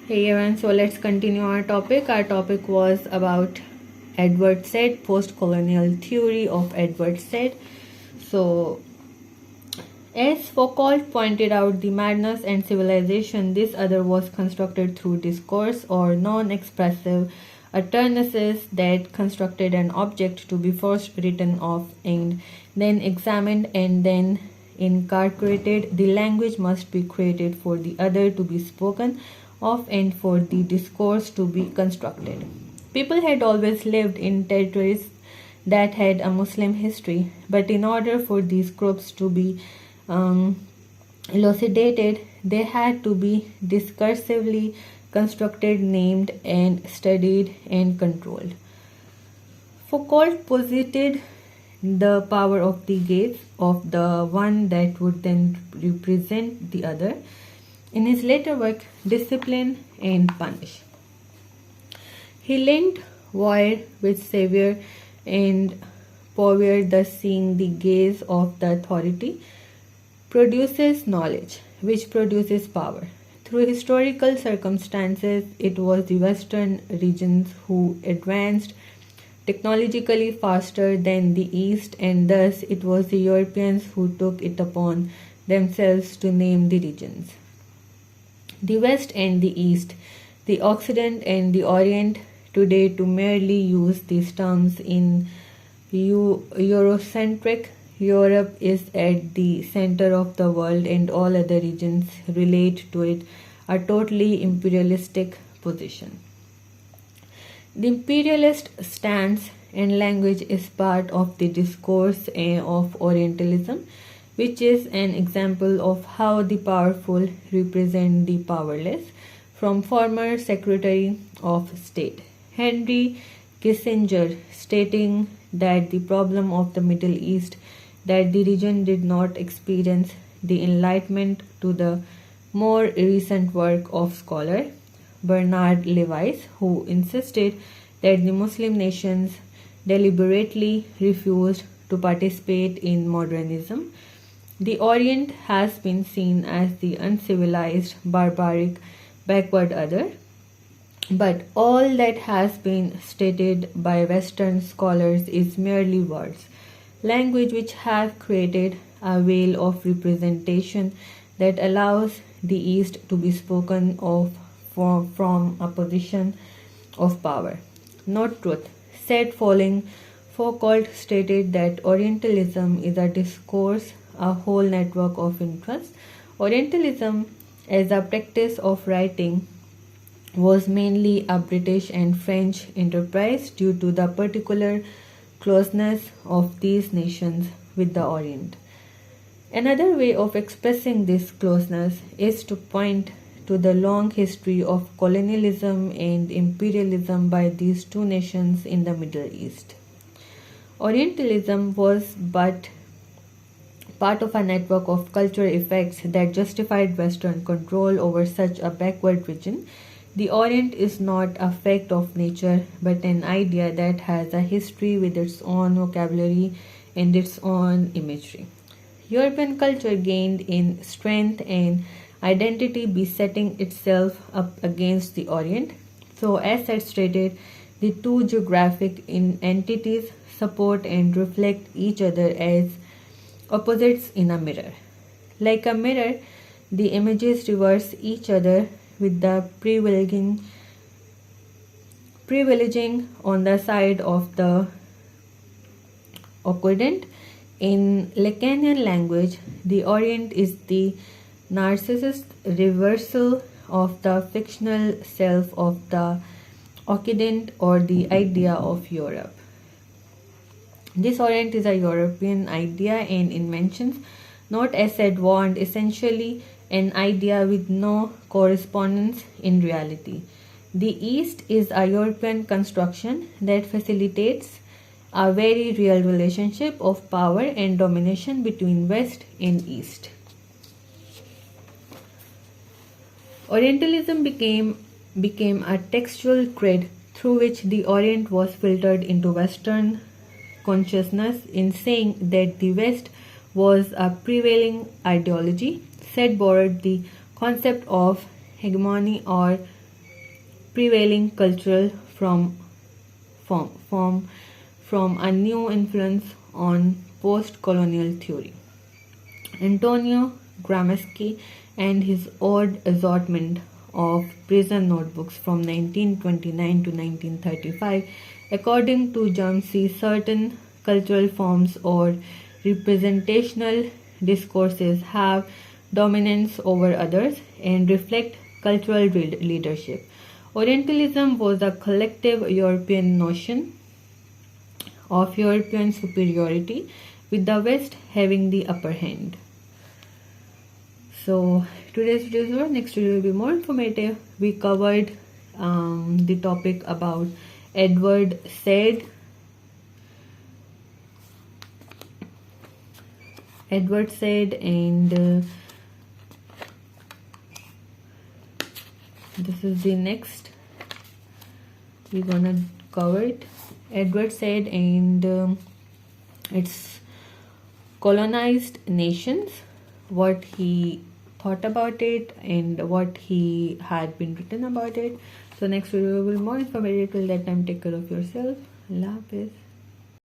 Hey everyone, so let's continue our topic. Our topic was about Edward Said, post-colonial theory of Edward Said. So, as Foucault pointed out, the madness and civilization, this other was constructed through discourse or non-expressive utterances that constructed an object to be first written of and then examined and then incarcerated. The language must be created for the other to be spoken of and for the discourse to be constructed. People had always lived in territories that had a Muslim history, but in order for these groups to be um, elucidated, they had to be discursively constructed, named, and studied and controlled. Foucault posited the power of the gaze of the one that would then represent the other in his later work, Discipline and Punish. He linked Voir with Savior and Power, thus seeing the gaze of the authority produces knowledge, which produces power. Through historical circumstances, it was the Western regions who advanced technologically faster than the East, and thus it was the Europeans who took it upon themselves to name the regions. The West and the East, the Occident and the Orient today to merely use these terms in Eurocentric. Europe is at the center of the world and all other regions relate to it, a totally imperialistic position. The imperialist stance and language is part of the discourse of Orientalism, which is an example of how the powerful represent the powerless, from former Secretary of State Henry Kissinger stating that the problem of the Middle East that the region did not experience the enlightenment to the more recent work of scholar Bernard Lewis, who insisted that the Muslim nations deliberately refused to participate in modernism. The Orient has been seen as the uncivilized, barbaric, backward other, but all that has been stated by Western scholars is merely words, language which have created a veil of representation that allows the East to be spoken of from a position of power, not truth. Said following, Foucault stated that Orientalism is a discourse, a whole network of interests. Orientalism, as a practice of writing, was mainly a British and French enterprise due to the particular closeness of these nations with the Orient. Another way of expressing this closeness is to point to the long history of colonialism and imperialism by these two nations in the Middle East. Orientalism was but part of a network of cultural effects that justified Western control over such a backward region. The Orient is not a fact of nature, but an idea that has a history with its own vocabulary and its own imagery. European culture gained in strength and identity besetting itself up against the Orient. So, as I stated, the two geographic entities support and reflect each other as opposites in a mirror. Like a mirror, the images reverse each other with the privileging on the side of the Occident. In Lacanian language, the Orient is the narcissist reversal of the fictional self of the Occident or the idea of Europe. This Orient is a European idea and inventions, not as advanced, essentially an idea with no correspondence in reality. The East is a European construction that facilitates a very real relationship of power and domination between West and East. Orientalism became a textual thread through which the Orient was filtered into Western consciousness in saying that the West was a prevailing ideology. Said borrowed the concept of hegemony or prevailing cultural from a new influence on post-colonial theory. Antonio Gramsci and his odd assortment of prison notebooks from 1929 to 1935, according to Gramsci, certain cultural forms or representational discourses have dominance over others and reflect cultural leadership. Orientalism was a collective European notion of European superiority, with the West having the upper hand. So today's video is over. Next video will be more informative. We covered the topic about Edward Said. And this is the next we're gonna cover it. Edward Said and its colonized nations, what he thought about it and what he had been written about it. So next video will be more informative. Till that time, take care of yourself. Allah Hafiz.